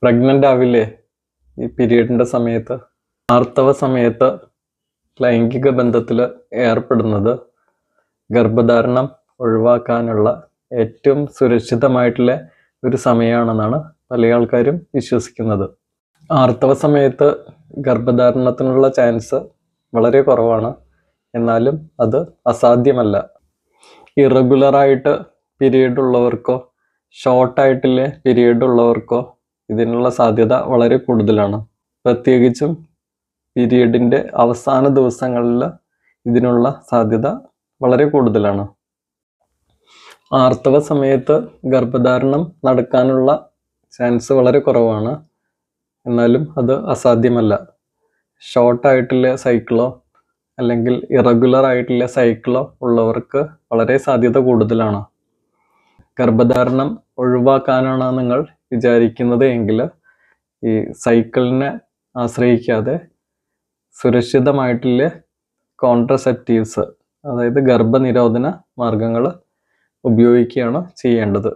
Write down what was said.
Pregnant ആവില്ലേ ഈ പീരീഡിൻ്റെ സമയത്ത്? ആർത്തവ സമയത്ത് ലൈംഗിക ബന്ധത്തിൽ ഏർപ്പെടുന്നത് ഗർഭധാരണം ഒഴിവാക്കാനുള്ള ഏറ്റവും സുരക്ഷിതമായിട്ടുള്ള ഒരു സമയമാണെന്നാണ് പല ആൾക്കാരും വിശ്വസിക്കുന്നത്. ആർത്തവ സമയത്ത് ഗർഭധാരണത്തിനുള്ള ചാൻസ് വളരെ കുറവാണ്, എന്നാലും അത് അസാധ്യമല്ല. ഇറഗുലറായിട്ട് പീരീഡ് ഉള്ളവർക്കോ ഷോർട്ടായിട്ടുള്ള പീരീഡ് ഉള്ളവർക്കോ ഇതിനുള്ള സാധ്യത വളരെ കൂടുതലാണ്. പ്രത്യേകിച്ചും പീരീഡിൻ്റെ അവസാന ദിവസങ്ങളിൽ ഇതിനുള്ള സാധ്യത വളരെ കൂടുതലാണ്. ആർത്തവ സമയത്ത് ഗർഭധാരണം നടക്കാനുള്ള ചാൻസ് വളരെ കുറവാണ്, എന്നാലും അത് അസാധ്യമല്ല. ഷോർട്ടായിട്ടുള്ള സൈക്കിളോ അല്ലെങ്കിൽ ഇറഗുലർ ആയിട്ടുള്ള സൈക്കിളോ ഉള്ളവർക്ക് വളരെ സാധ്യത കൂടുതലാണ്. ഗർഭധാരണം ഒഴിവാക്കാനാണ് നിങ്ങൾ വിചാരിക്കുന്നത് എങ്കിൽ ഈ സൈക്കിളിനെ ആശ്രയിക്കാതെ സുരക്ഷിതമായിട്ടുള്ള കോൺട്രസെപ്റ്റീവ്സ്, അതായത് ഗർഭനിരോധന മാർഗങ്ങൾ ഉപയോഗിക്കുകയാണ് ചെയ്യേണ്ടത്.